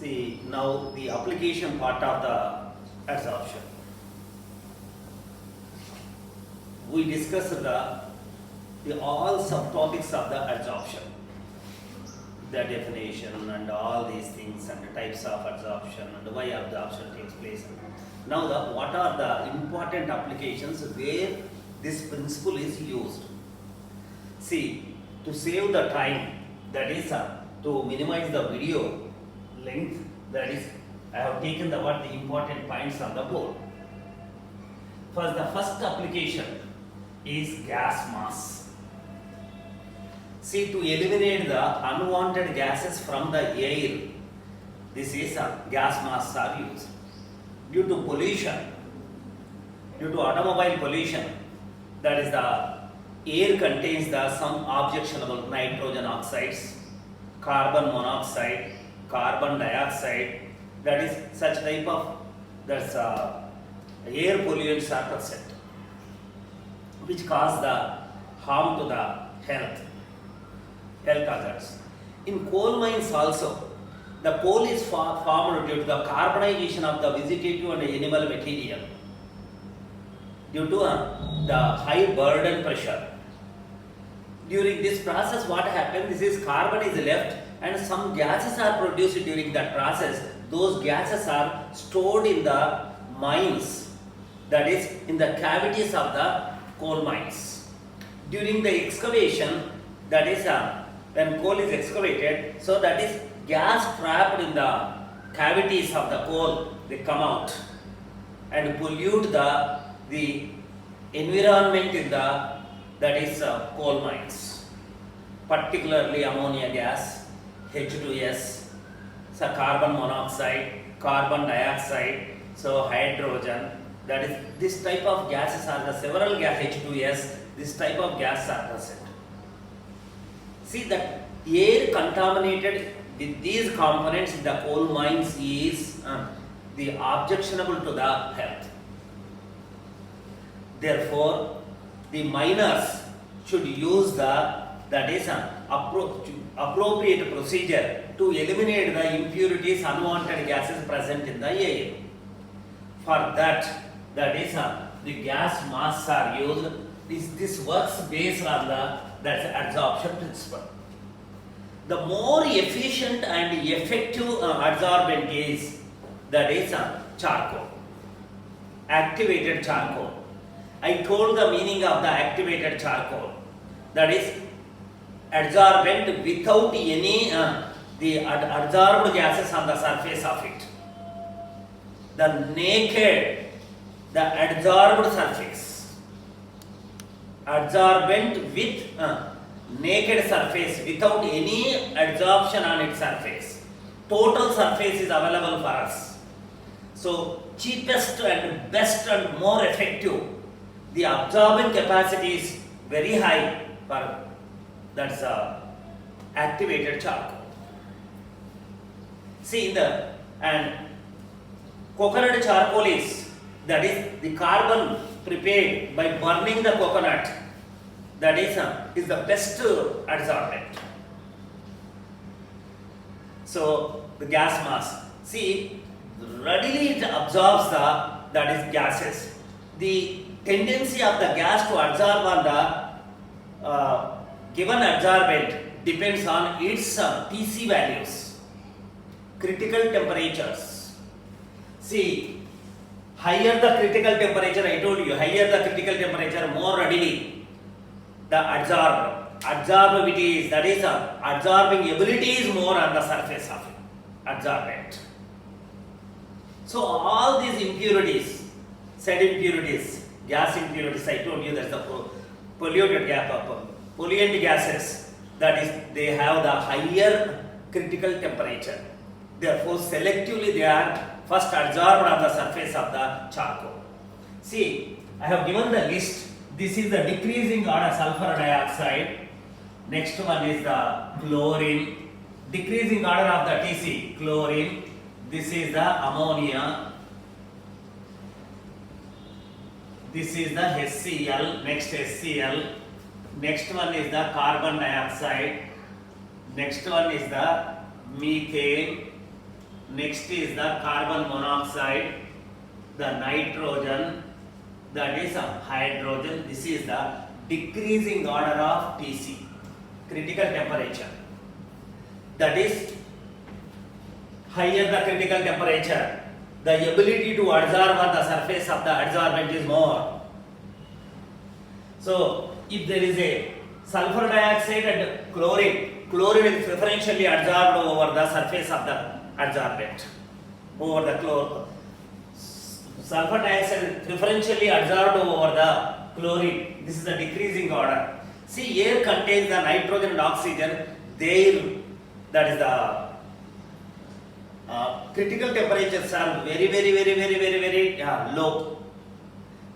See, now the application part of the adsorption. We discussed the all subtopics of the adsorption, the definition and all these things and the types of adsorption and why absorption takes place. Now, what are the important applications where this principle is used? See, to save the time, that is to minimize the video length, that is, I have taken what the important points on the board. First, the first application is gas mass. See, to eliminate the unwanted gases from the air, this is gas masks are used. Due to pollution, due to automobile pollution, that is the air contains some objectionable nitrogen oxides, carbon monoxide, carbon dioxide, that is such type of air pollutants are present, which cause the harm to the health hazards. In coal mines also, the coal is formed due to the carbonization of the vegetative and animal material due to the high burden pressure. During this process, what happens? This is carbon is left and some gases are produced during that process. Those gases are stored in the mines, that is in the cavities of the coal mines. During the excavation, that is when coal is excavated, so that is gas trapped in the cavities of the coal, they come out and pollute the environment in the coal mines, particularly ammonia gas, H2S, so carbon monoxide, carbon dioxide, so hydrogen, that is this type of gases are the several gas H2S, this type of gas are present. See, that air contaminated with these components in the coal mines is the objectionable to the health. Therefore, the miners should use appropriate procedure to eliminate the impurities, unwanted gases present in the air. For that is the gas masks are used. This works based on the adsorption principle. The more efficient and effective adsorbent is charcoal, activated charcoal. I told the meaning of the activated charcoal, that is adsorbent without any the adsorbed gases on the surface of it. The naked, the adsorbed surface, adsorbent with naked surface without any adsorption on its surface. Total surface is available for us. So cheapest and best and more effective. The absorbing capacity is very high for activated charcoal. See, coconut charcoal is the carbon prepared by burning the coconut. That is the best adsorbent. So the gas mask, see, readily it absorbs the gases. The tendency of the gas to absorb on the given adsorbent depends on its TC values, critical temperatures. See, higher the critical temperature, I told you, higher the critical temperature, more readily the absorbability is, absorbing ability is more on the surface of adsorbent. So all these impurities, said impurities, gas impurities, I told you that's the polluted pollutant gases, that is they have the higher critical temperature. Therefore selectively they are first absorbed on the surface of the charcoal. See, I have given the list. This is the decreasing order sulfur dioxide. Next one is the chlorine. Decreasing order of the TC, chlorine. This is the ammonia. This is the HCl. Next HCl. Next one is the carbon dioxide. Next one is the methane. Next is the carbon monoxide, the nitrogen, that is a hydrogen. This is the decreasing order of TC, critical temperature. That is, higher the critical temperature, the ability to adsorb on the surface of the adsorbent is more. So, if there is a sulfur dioxide and chlorine is preferentially adsorbed over the surface of the adsorbent, over the sulfur dioxide is preferentially adsorbed over the chlorine. This is a decreasing order. See, air contains the nitrogen and oxygen. That is the critical temperatures are very low.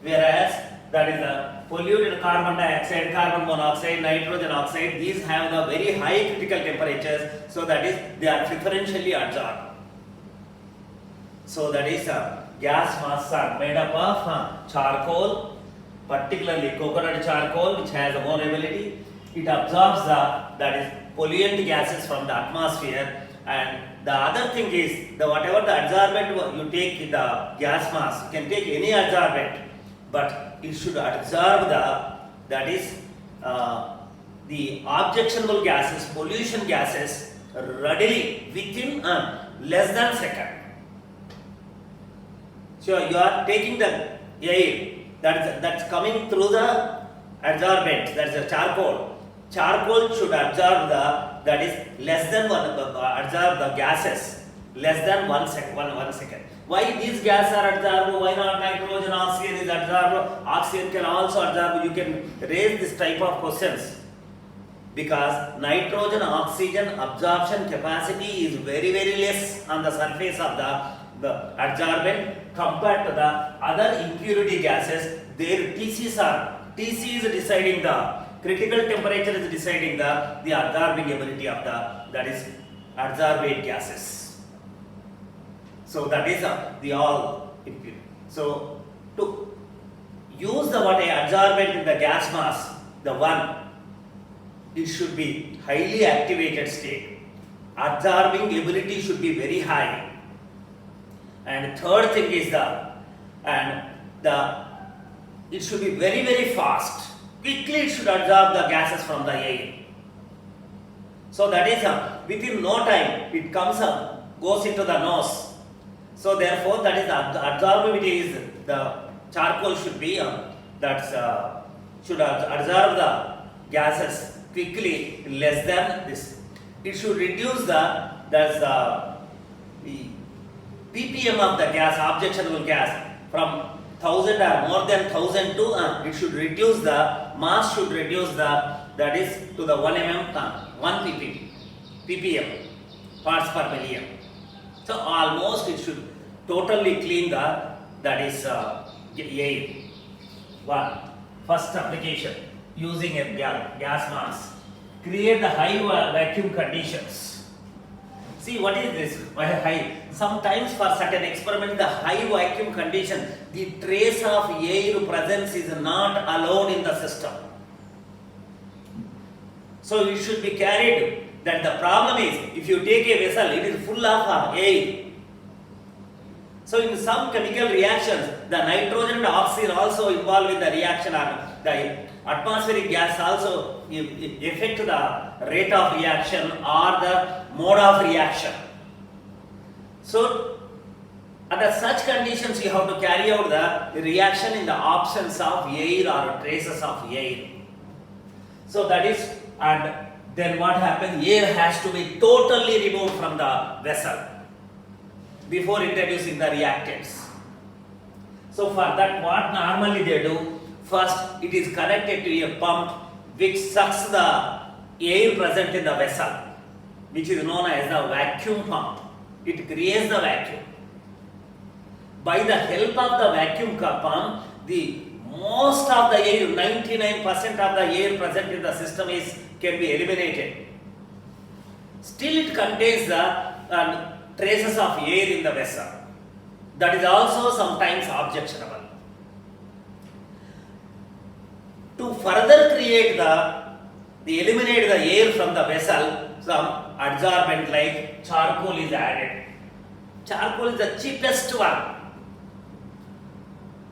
Whereas that is the polluted carbon dioxide, carbon monoxide, nitrogen oxide, these have the very high critical temperatures, so that is they are preferentially adsorbed. So that is gas masks are made up of charcoal, particularly coconut charcoal, which has more ability. It absorbs that is pollutant gases from the atmosphere, and the other thing is whatever the adsorbent you take in the gas mask, you can take any adsorbent, but it should absorb the objectionable gases, pollution gases readily within less than second. So you are taking the air that's coming through the adsorbent, that's the charcoal. Charcoal should absorb that is less than absorb the gases less than 1 second. Why these gases are absorbed? Why not nitrogen, oxygen is absorbed? Oxygen can also absorb. You can raise this type of questions because nitrogen oxygen absorption capacity is very less on the surface of the adsorbent compared to the other impurity gases. Their TC is deciding the critical temperature is deciding the absorbing ability of that is adsorbate gases. So that is the all impure. So to use the adsorbent in the gas mask, it should be highly activated state. Absorbing ability should be very high. And third thing is it should be very fast. Quickly it should absorb the gases from the air. So that is within no time it comes up, goes into the nose. So therefore that is the absorbability is the charcoal should be should absorb the gases quickly less than this. It should reduce the ppm of the gas, objectionable gas, from 1000 or more than 1000 to it should reduce the mass should reduce that is to the 1 mm 1 ppm parts per million. So almost it should totally clean that is air. First application using a gas mask. Create the high vacuum conditions. See what is this high? Sometimes for certain experiment the high vacuum condition, the trace of air presence is not allowed in the system. So it should be carried. That the problem is if you take a vessel, it is full of air. So in some chemical reactions, the nitrogen and oxygen also involved in the reaction, or the atmospheric gas also affect the rate of reaction or the mode of reaction. So under such conditions you have to carry out the reaction in the absence of air or traces of air. So that is, and then what happens? Air has to be totally removed from the vessel before introducing the reactants. So for that what normally they do, first it is connected to a pump which sucks the air present in the vessel, which is known as the vacuum pump. It creates the vacuum. By the help of the vacuum pump, the most of the air, 99% of the air present in the system can be eliminated. Still it contains the traces of air in the vessel. That is also sometimes objectionable. To further create eliminate the air from the vessel, some adsorbent like charcoal is added. Charcoal is the cheapest one.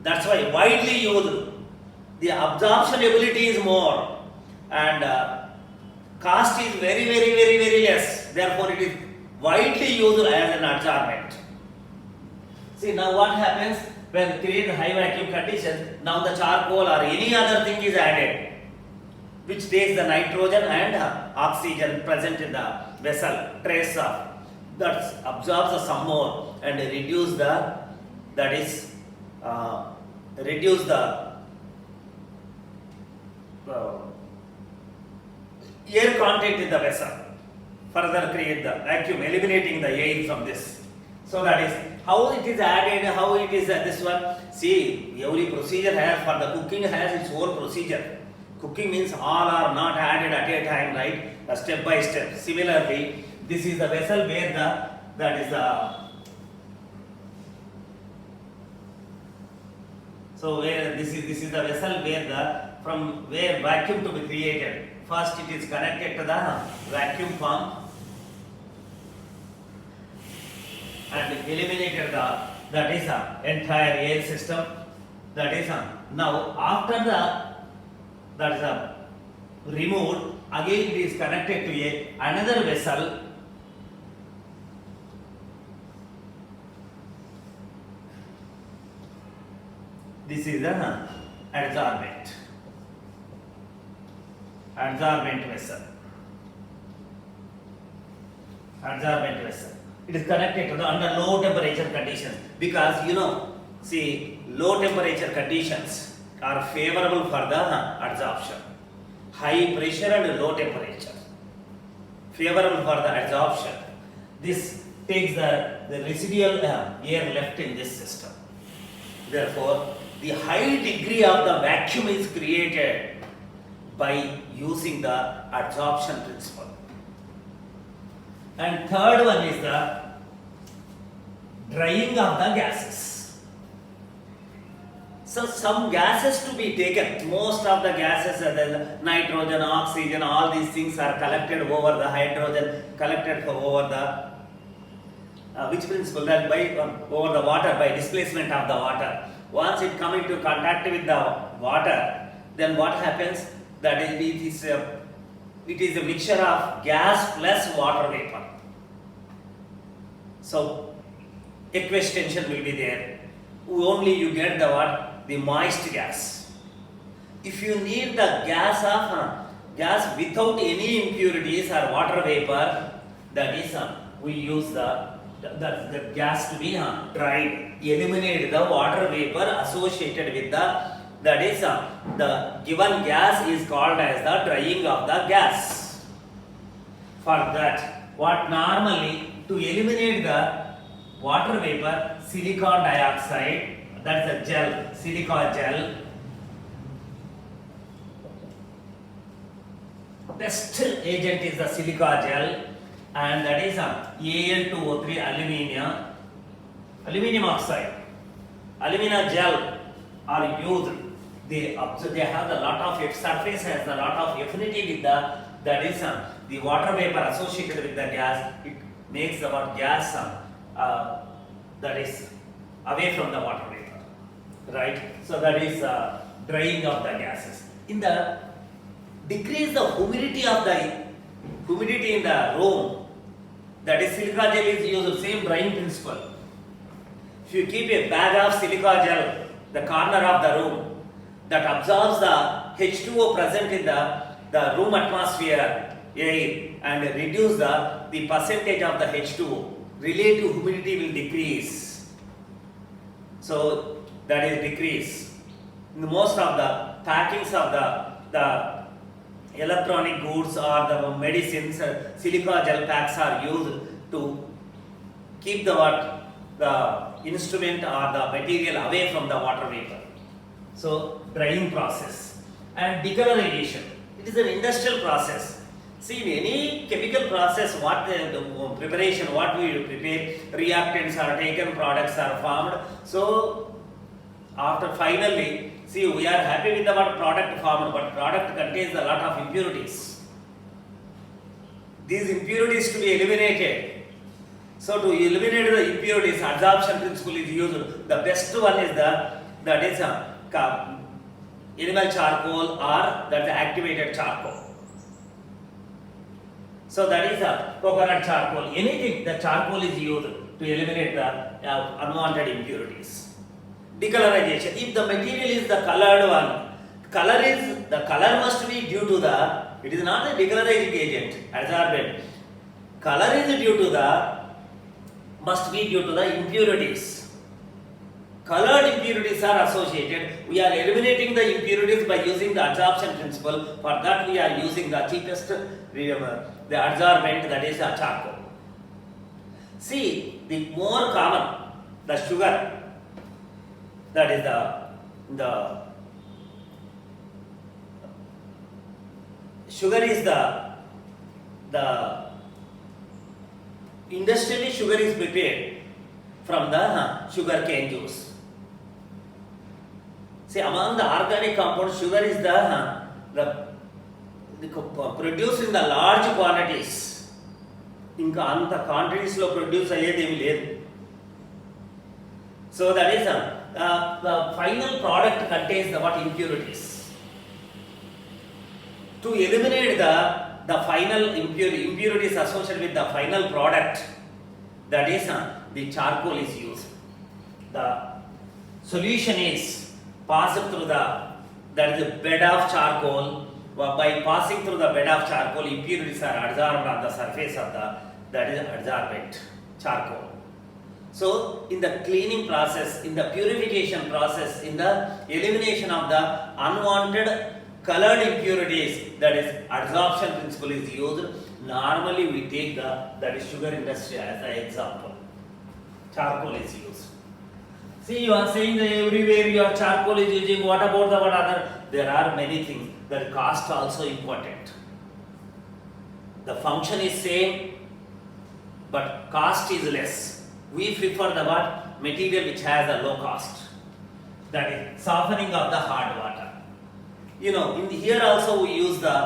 That's why widely used. The absorption ability is more, and cost is very less. Therefore, it is widely used as an adsorbent. See, now what happens when create high vacuum conditions? Now the charcoal or any other thing is added, which takes the nitrogen and oxygen present in the vessel, trace of that absorbs some more and reduce the reduce the air content in the vessel. Further create the vacuum, eliminating the air from this. So that is how it is added, how it is this one. See, every procedure has, for the cooking has its own procedure. Cooking means all are not added at a time, right? Step by step. Similarly, this is the vessel where this is the vessel where from where vacuum to be created. First it is connected to the vacuum pump and eliminated that is entire air system. That is now after that is removed, again it is connected to another vessel. This is the adsorbent vessel. Adsorbent vessel. It is connected to the under low temperature conditions, because see, low temperature conditions are favorable for the adsorption. High pressure and low temperature favorable for the adsorption. This takes the residual air left in this system. Therefore, the high degree of the vacuum is created by using the adsorption principle. And third one is the drying of the gases. So some gases to be taken, most of the gases, the nitrogen, oxygen, all these things are collected over the hydrogen, collected over the which principle? That by over the water, by displacement of the water. Once it come into contact with the water, then what happens? That it is a mixture of gas plus water vapor. So aqueous tension will be there. Only you get the moist gas. If you need the gas without any impurities or water vapor, that is we use the gas to be dried, eliminate the water vapor associated with the given gas is called as the drying of the gas. For that, what normally to eliminate the water vapor, silicon dioxide, that's a gel, silica gel. Best agent is the silica gel, and that is Al2O3 aluminium oxide. Alumina gel are used. They have a lot of surface has a lot of affinity with the water vapor associated with the gas. It makes the gas that is away from the water vapor, right? So that is drying of the gases. In the decrease the humidity in the room, that is silica gel is used, same drying principle. If you keep a bag of silica gel, the corner of the room, that absorbs the H2O present in the room atmosphere air and reduce the percentage of the H2O, relative humidity will decrease. So that is decrease. In most of the packings of the electronic goods or the medicines, silica gel packs are used to keep the instrument or the material away from the water vapor. So drying process and decolorization. It is an industrial process. See, in any chemical process, what the preparation, what we prepare, reactants are taken, products are formed. So after finally, see, we are happy with the product formed, but product contains a lot of impurities. These impurities to be eliminated. So to eliminate the impurities, adsorption principle is used. The best one is that is animal charcoal or that activated charcoal. So that is a coconut charcoal. Anything the charcoal is used to eliminate the unwanted impurities. Decolorization. If the material is the colored one, the color must be due to it is not a decolorizing agent, adsorbent. Color is must be due to the impurities. Colored impurities are associated. We are eliminating the impurities by using the adsorption principle. For that we are using the cheapest, the adsorbent, that is a charcoal. See, the more common, the sugar, that is the sugar is the industrially sugar is prepared from the sugar cane juice. See, among the organic compounds, sugar is the produced in the large quantities. ఇంకా అంత క్వాంటిటీస్లో produce అయ్యేది ఏమి లేదు. So that is the final product contains what impurities. To eliminate the final impurities associated with the final product, that is the charcoal is used. The solution is passed through that is the bed of charcoal. By passing through the bed of charcoal, impurities are adsorbed on the surface of that is adsorbent charcoal. So in the cleaning process, in the purification process, in the elimination of the unwanted colored impurities, that is adsorption principle is used. Normally we take that is sugar industry as an example. Charcoal is used. See, you are saying that everywhere your charcoal is using. What about the what other? There are many things. The cost also important. The function is same, but cost is less. We prefer the material which has a low cost. That is softening of the hard water. You know, here also we use the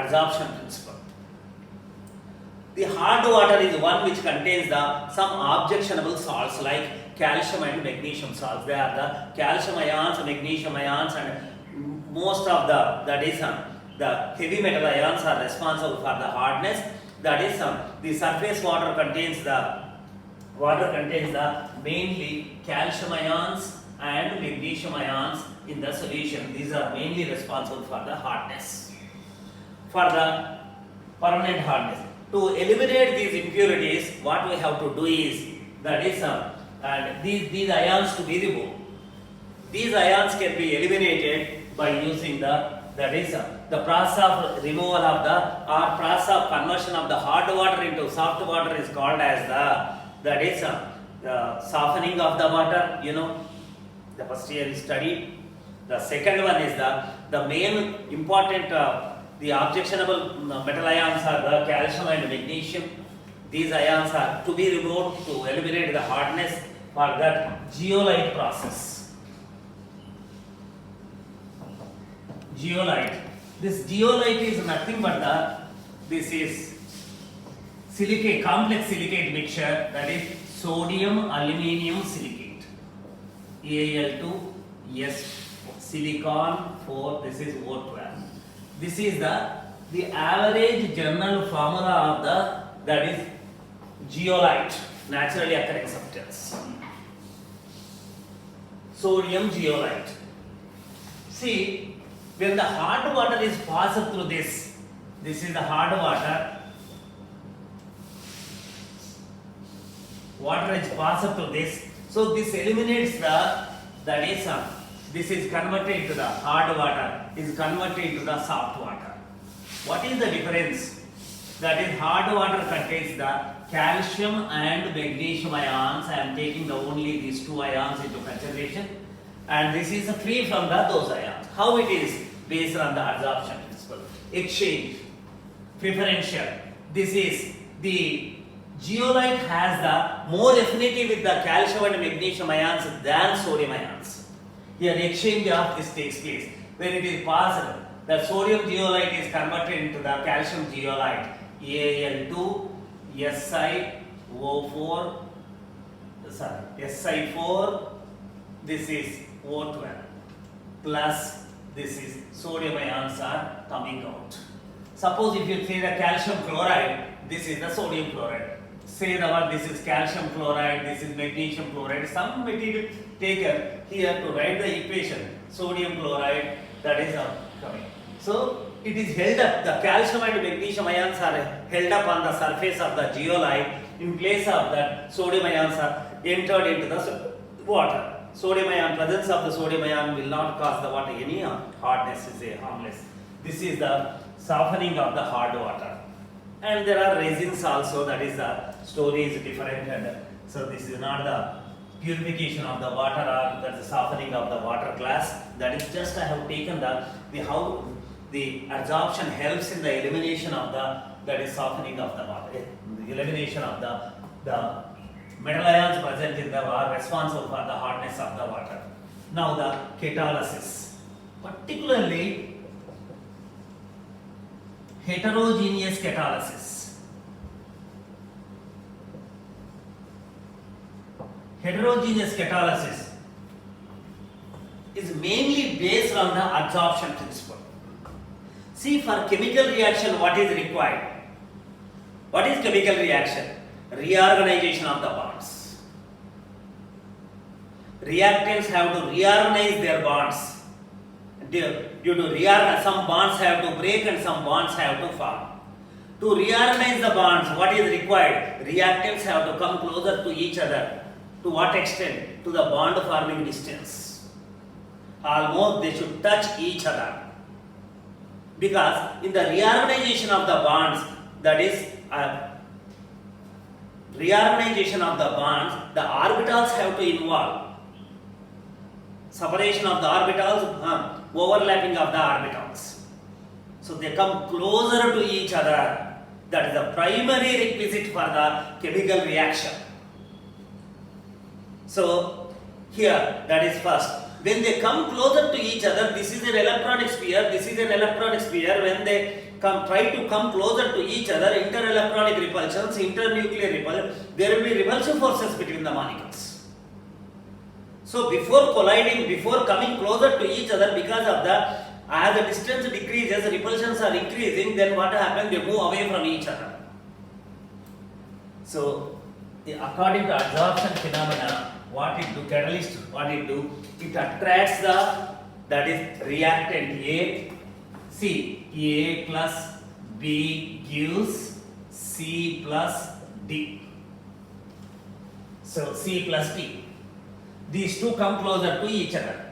adsorption principle. The hard water is one which contains some objectionable salts like calcium and magnesium salts. They are the calcium ions, magnesium ions, and most of the heavy metal ions are responsible for the hardness. That is the surface water contains the mainly calcium ions and magnesium ions in the solution. These are mainly responsible for the hardness, for the permanent hardness. To eliminate these impurities, what we have to do is that is and these ions to be removed. These ions can be eliminated by using the process of removal of or process of conversion of the hard water into soft water is called as the softening of the water. You know, the first year is studied. The second one is the main important the objectionable metal ions are the calcium and magnesium. These ions are to be removed to eliminate the hardness for that zeolite process. Zeolite. This zeolite is nothing but this is silicate, complex silicate mixture, that is sodium aluminum silicate. Al2S silicon 4. This is O12. This is the average general formula of that is zeolite, naturally occurring substance. Sodium zeolite. See, when the hard water is passed through this is the hard water. Water is passed through this, so this eliminates this is converted into the hard water, is converted into the soft water. What is the difference? That is hard water contains the calcium and magnesium ions. I am taking only these two ions into consideration, and this is free from those ions. How it is? Based on the adsorption principle. Exchange, preferential. This is the zeolite has the more affinity with the calcium and magnesium ions than sodium ions. Here exchange of this takes place. When it is passed, the sodium zeolite is converted into the calcium zeolite, Al2Si O4, sorry, Si4, this is O12 plus this is sodium ions are coming out. Suppose if you say the calcium chloride, this is the sodium chloride. Say that this is calcium chloride, this is magnesium chloride. Some material taken here to write the equation. Sodium chloride, that is coming. So it is held up. The calcium and magnesium ions are held up on the surface of the zeolite. In place of that, sodium ions are entered into the water. Sodium ion, presence of the sodium ion will not cause the water any hardness, is harmless. This is the softening of the hard water. And there are resins also, that is the story is different, and so this is not the purification of the water or the softening of the water class. That is just I have taken the how the absorption helps in the elimination of the, that is softening of the water, the elimination of the metal ions present in the are responsible for the hardness of the water. Now the catalysis, particularly heterogeneous catalysis. Heterogeneous catalysis is mainly based on the absorption principle. See, for chemical reaction, what is required? What is chemical reaction? Reorganization of the bonds. Reactants have to reorganize their bonds. Due to some bonds have to break and some bonds have to form. To reorganize the bonds, what is required? Reactants have to come closer to each other. To what extent? To the bond forming distance. Almost they should touch each other. Because in the reorganization of the bonds, that is reorganization of the bonds, the orbitals have to involve. Separation of the orbitals, overlapping of the orbitals. So they come closer to each other. That is the primary requisite for the chemical reaction. So here, that is first. When they come closer to each other, this is an electronic sphere, this is an electronic sphere. When they try to come closer to each other, inter-electronic repulsions, inter-nuclear repulsion, there will be repulsive forces between the molecules. So before colliding, before coming closer to each other, because of the, as the distance decreases, repulsions are increasing, then what happens? They move away from each other. So according to absorption phenomena, what it do, catalyst, what it do, it attracts the, that is reactant A. See, A plus B gives C plus D. So C plus D. These two come closer to each other.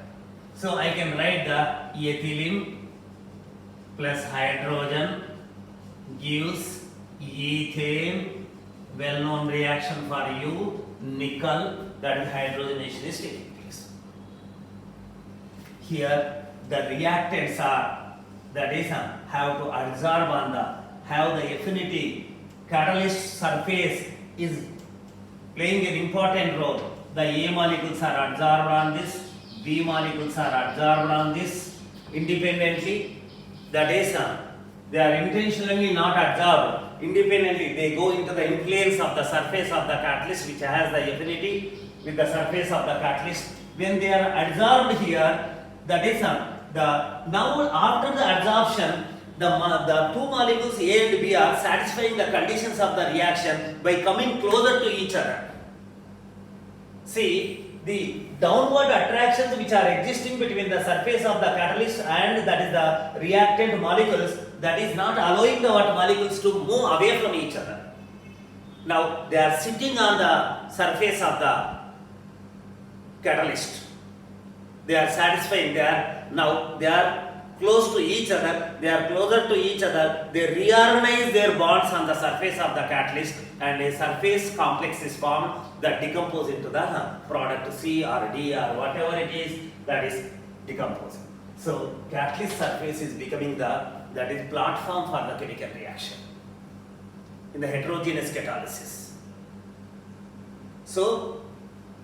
So I can write the ethylene plus hydrogen gives ethane, well known reaction for you, nickel, that is hydrogenation is taking place. Here the reactants are, that is have to absorb on the, have the affinity, catalyst surface is playing an important role. The A molecules are absorbed on this, B molecules are absorbed on this independently. That is, they are intentionally not absorbed. Independently, they go into the influence of the surface of the catalyst, which has the affinity with the surface of the catalyst. When they are absorbed here, that is, now after the absorption, the two molecules A and B are satisfying the conditions of the reaction by coming closer to each other. See, the downward attractions which are existing between the surface of the catalyst and that is the reactant molecules, that is not allowing the molecules to move away from each other. Now they are sitting on the surface of the catalyst. They are satisfying, now they are close to each other, they are closer to each other, they reorganize their bonds on the surface of the catalyst and a surface complex is formed that decompose into the product C or D or whatever it is, that is decomposing. So catalyst surface is becoming the, that is platform for the chemical reaction in the heterogeneous catalysis. So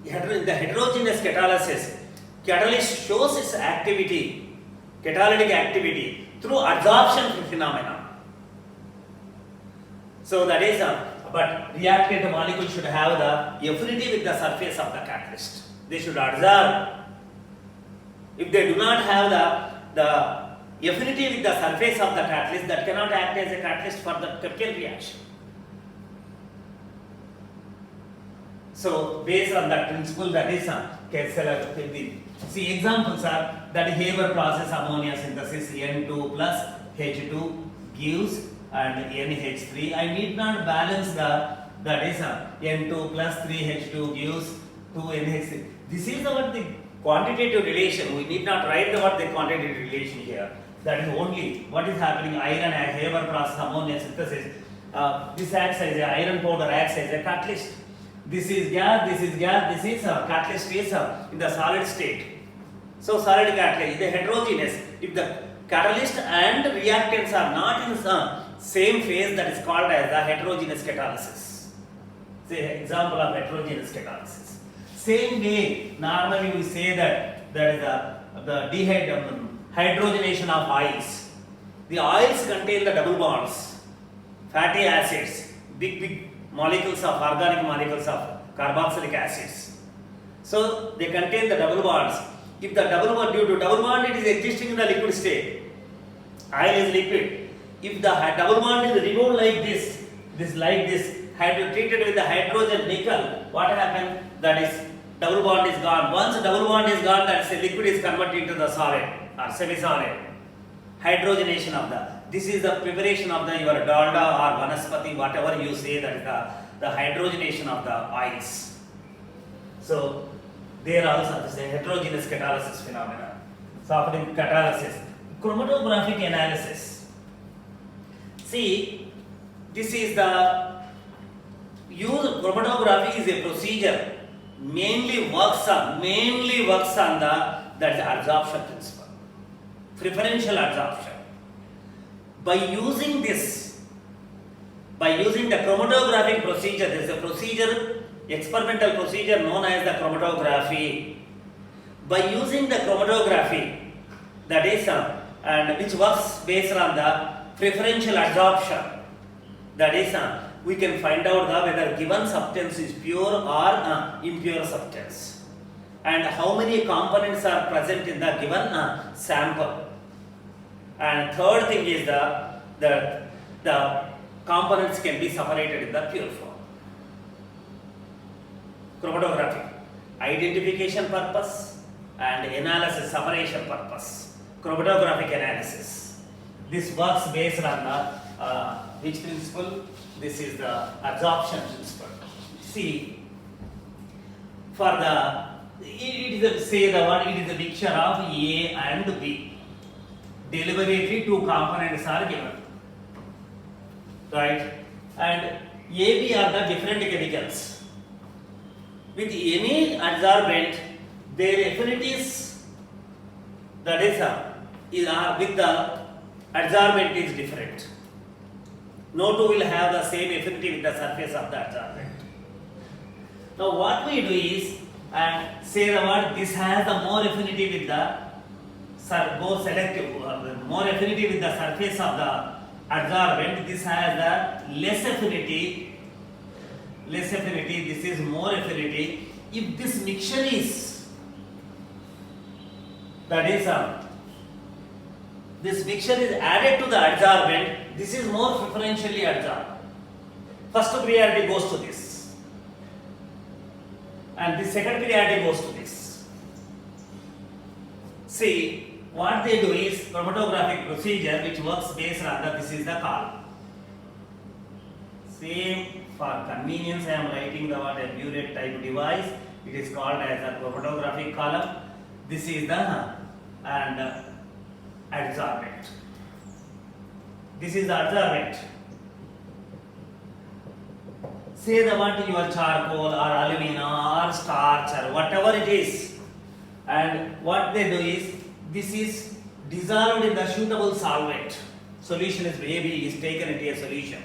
in the heterogeneous catalysis, catalyst shows its activity, catalytic activity through absorption phenomena. So that is but reactant molecule should have the affinity with the surface of the catalyst. They should adsorb. If they do not have the affinity with the surface of the catalyst, that cannot act as a catalyst for the chemical reaction. So based on that principle, that is see examples are that Haber process ammonia synthesis N2 plus H2 gives and NH3. I need not balance that is N2 plus 3H2 gives 2NH3. This is what the quantitative relation. We need not write the quantitative relation here. That is only what is happening. Iron and Haber process ammonia synthesis. This acts as a iron powder acts as a catalyst. This is gas. This is gas. This is catalyst is in the solid state. So solid catalyst is heterogeneous. If the catalyst and reactants are not in the same phase, that is called as the heterogeneous catalysis. Say example of heterogeneous catalysis. Same way, normally we say that there is the hydrogenation of oils. The oils contain the double bonds, fatty acids, big molecules of organic molecules of carboxylic acids. So they contain the double bonds. If the double bond, due to double bond, it is existing in the liquid state. Oil is liquid. If the double bond is removed like this, treated with the hydrogen nickel, what happens? That is, double bond is gone. Once double bond is gone, that is, liquid is converted into the solid or semi-solid. Hydrogenation of this is the preparation of your dalda or vanaspati, whatever you say, that is the hydrogenation of the oils. So there also this is a heterogeneous catalysis phenomena. So after catalysis, chromatographic analysis. See, this is the use of chromatography is a procedure mainly works on the absorption principle, preferential absorption. By using the chromatographic procedure, there is a procedure, experimental procedure known as the chromatography. By using the chromatography, that is and which works based on the preferential absorption, that is we can find out whether given substance is pure or impure substance, and how many components are present in the given sample. And third thing is the components can be separated in the pure form. Chromatography, identification purpose and analysis, separation purpose. Chromatographic analysis. This works based on the which principle? This is the absorption principle. See, for it is a mixture of A and B. Deliberately two components are given, right? And AB are the different chemicals. With any adsorbent, their affinities, that is with the adsorbent is different. No two will have the same affinity with the surface of the adsorbent. Now what we do is, and say this has the more affinity with the more selective, more affinity with the surface of the adsorbent. This has the less affinity, this is more affinity. If this mixture is, this mixture is added to the adsorbent, this is more preferentially adsorbed. First priority goes to this, and the second priority goes to this. See, what they do is chromatographic procedure which works based on this is the column. Same, for convenience I am writing the burette type device. It is called as a chromatographic column. This is the adsorbent. This is the adsorbent. Say your charcoal or alumina or starch or whatever it is, and what they do is, this is dissolved in the suitable solvent. Solution is AB is taken into a solution.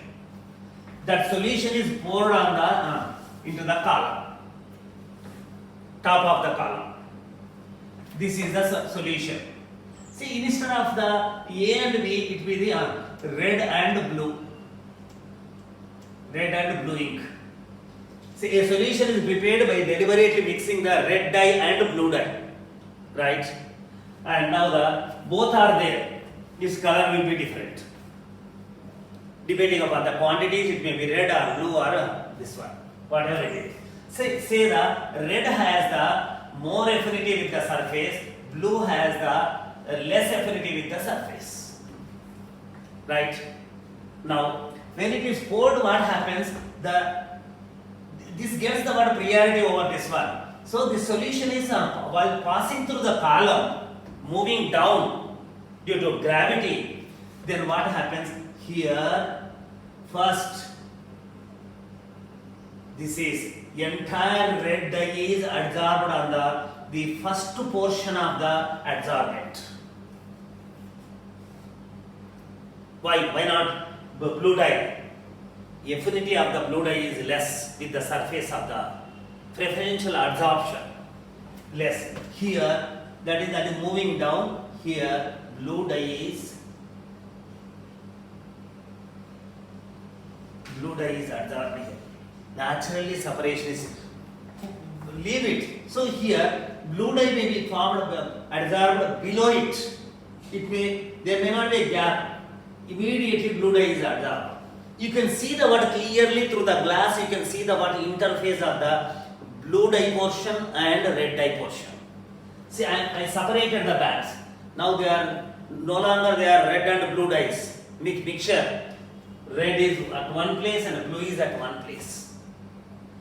That solution is poured on into the column, top of the column. This is the solution. See, instead of the A and B, it will be the red and blue. red and blue ink. See, a solution is prepared by deliberately mixing the red dye and blue dye, right? And now the both are there. This color will be different. Depending upon the quantities, it may be red or blue or this one, whatever it is. Say the red has the more affinity with the surface, blue has the less affinity with the surface. Right? Now, when it is poured, what happens? This gets the word priority over this one. So the solution is while passing through the column, moving down due to gravity, then what happens? Here, first, this is entire red dye is adsorbed on the first portion of the adsorbent. Why not blue dye? The affinity of the blue dye is less with the surface of the preferential absorption. Less. Here, that is moving down. Here, blue dye is adsorbed here. Naturally, separation is leave it. So here, blue dye may be formed adsorbed below it. There may not be a gap. Immediately, blue dye is adsorbed. You can see the word clearly through the glass. You can see the word interface of the blue dye portion and red dye portion. See, I separated the bands. Now they are no longer red and blue dyes mixture. Red is at one place and blue is at one place.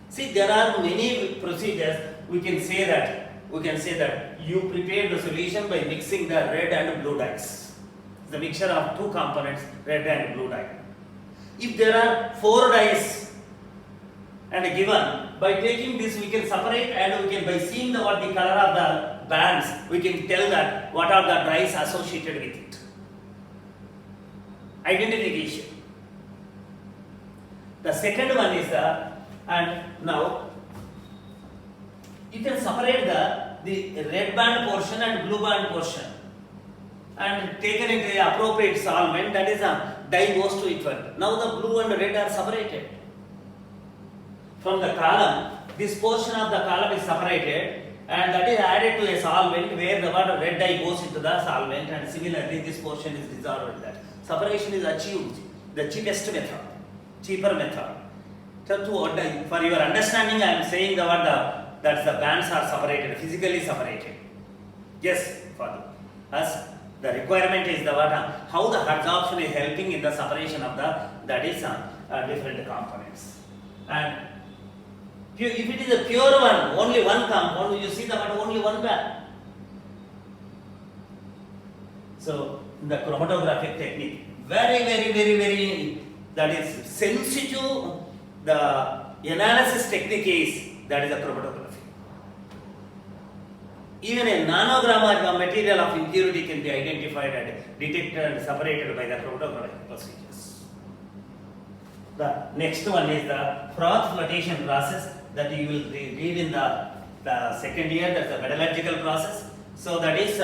See, there are many procedures. We can say that you prepare the solution by mixing the red and blue dyes. The mixture of two components, red and blue dye. If there are 4 dyes and given, by taking this we can separate, and we can, by seeing the color of the bands, we can tell that what are the dyes associated with it. Identification. The second one is and now you can separate the red band portion and blue band portion and taken into the appropriate solvent, that is dye goes to it. Now the blue and red are separated. From the column, this portion of the column is separated and that is added to a solvent where the red dye goes into the solvent, and similarly this portion is dissolved. That separation is achieved, the cheapest method, cheaper method. So for your understanding, I am saying that the bands are separated, physically separated. Yes, for us. The requirement is how the adsorption is helping in the separation of different components. And if it is a pure one, only one compound, you see only one band. So the chromatographic technique, very that is sensitive. The analysis technique is that is a chromatography. Even a nanogram of material of impurity can be identified and detected and separated by the chromatographic procedures. The next one is the froth flotation process that you will read in the second year. That's the metallurgical process. So that is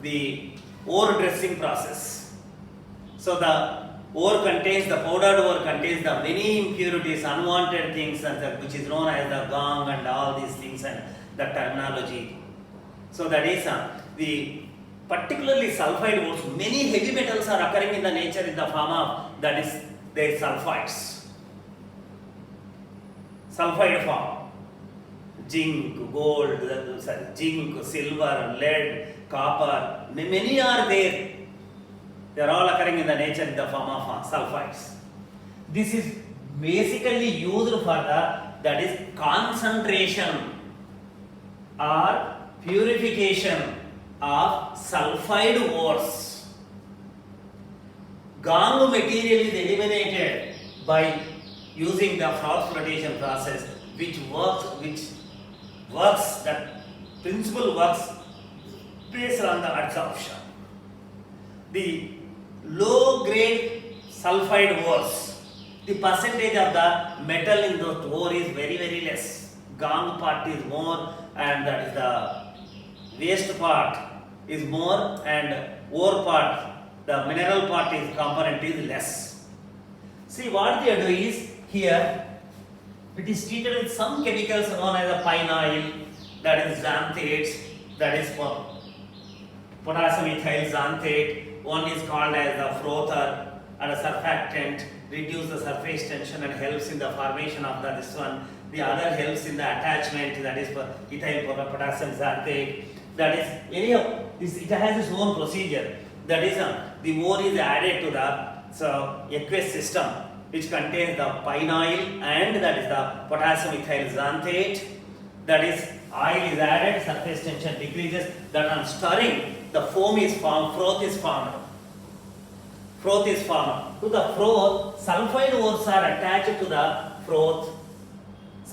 the ore dressing process. So the powdered ore contains the many impurities, unwanted things, which is known as the gong and all these things and the terminology. So that is particularly sulfide ores. Many heavy metals are occurring in the nature in the form of their sulfides. Sulfide form. Zinc, gold, zinc, silver, lead, copper. Many are there. They are all occurring in the nature in the form of sulfides. This is basically used for concentration or purification of sulfide ores. Gong material is eliminated by using the froth flotation process, which works, that principle works based on the adsorption. The low grade sulfide ores, the percentage of the metal in the ore is very less. Gong part is more, and that is the waste part is more, and ore part, the mineral part is component is less. See, what they do is, here it is treated with some chemicals known as the pine oil, that is xanthates, that is for potassium ethyl xanthate. One is called as the frother and a surfactant, reduce the surface tension and helps in the formation of this one. The other helps in the attachment, that is for ethyl potassium xanthate. That is anyhow, it has its own procedure. That is the ore is added to the aqueous system, which contains the pine oil and that is the potassium ethyl xanthate. That is oil is added, surface tension decreases. That on stirring, the foam is formed, froth is formed. Froth is formed. To the froth, sulfide ores are attached to the froth.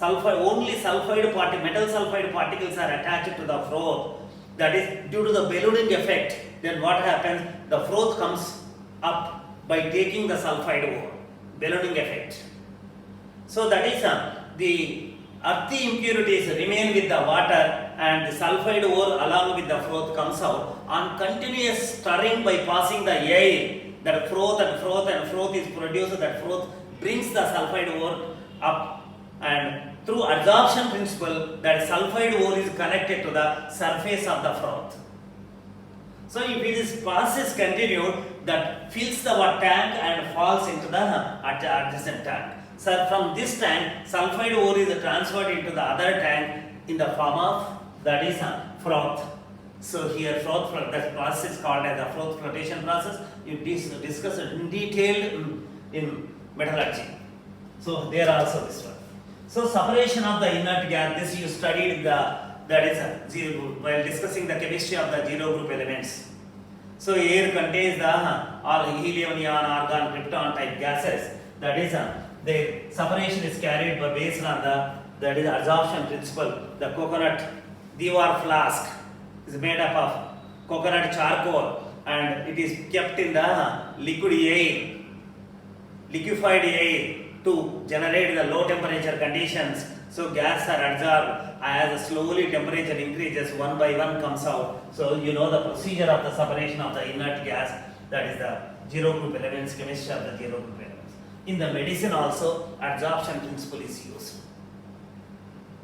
Only metal sulfide particles are attached to the froth. That is due to the ballooning effect. Then what happens? The froth comes up by taking the sulfide ore. Ballooning effect. So that is the earthy impurities remain with the water and the sulfide ore along with the froth comes out. On continuous stirring by passing the air, that froth is produced. That froth brings the sulfide ore up, and through adsorption principle, that sulfide ore is connected to the surface of the froth. So if this process continued, that fills the tank and falls into the adjacent tank. So from this tank, sulfide ore is transferred into the other tank in the form of, that is froth. So here that process is called as the froth flotation process. You discuss it in detail in metallurgy. So there also this one. So separation of the inert gas, this you studied while discussing the chemistry of the zero group elements. So air contains the all helium, neon, argon, krypton type gases. That is the separation is carried by based on that is adsorption principle. The coconut Dewar flask is made up of coconut charcoal and it is kept in the liquefied air to generate the low temperature conditions. So gas are absorbed as slowly temperature increases, one by one comes out. So you know the procedure of the separation of the inert gas, that is the zero group elements, chemistry of the zero group elements. In the medicine also, adsorption principle is used.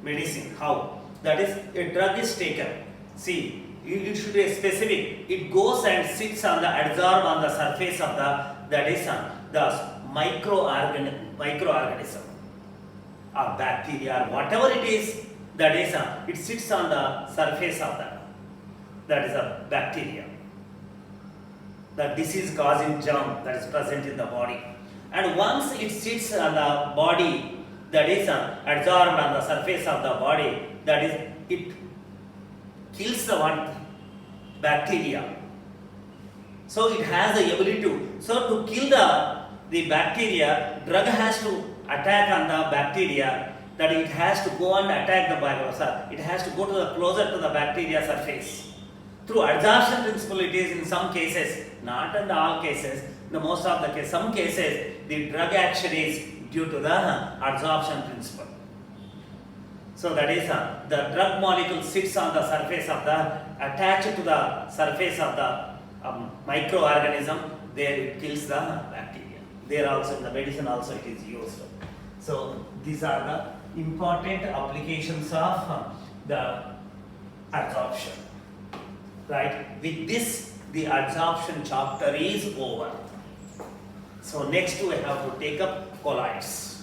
Medicine, how? That is, a drug is taken. See, it should be specific. It goes and sits on the adsorb on the surface of that is the microorganism or bacteria or whatever it is, that is it sits on the surface of that is a bacteria. The disease causing germ that is present in the body, and once it sits on the body, that is adsorbed on the surface of the body, that is it kills the one bacteria. So it has the ability to kill the bacteria. Drug has to attack on the bacteria, that it has to go and attack the virus. It has to go to the closer to the bacteria surface. Through adsorption principle, it is in some cases, not in all cases, in most of the cases, some cases the drug action is due to the adsorption principle. So that is the drug molecule sits on the surface of attached to the surface of the microorganism. There it kills the bacteria. There also in the medicine also it is used. So these are the important applications of the adsorption. Right? With this, the adsorption chapter is over. So next we have to take up colloids.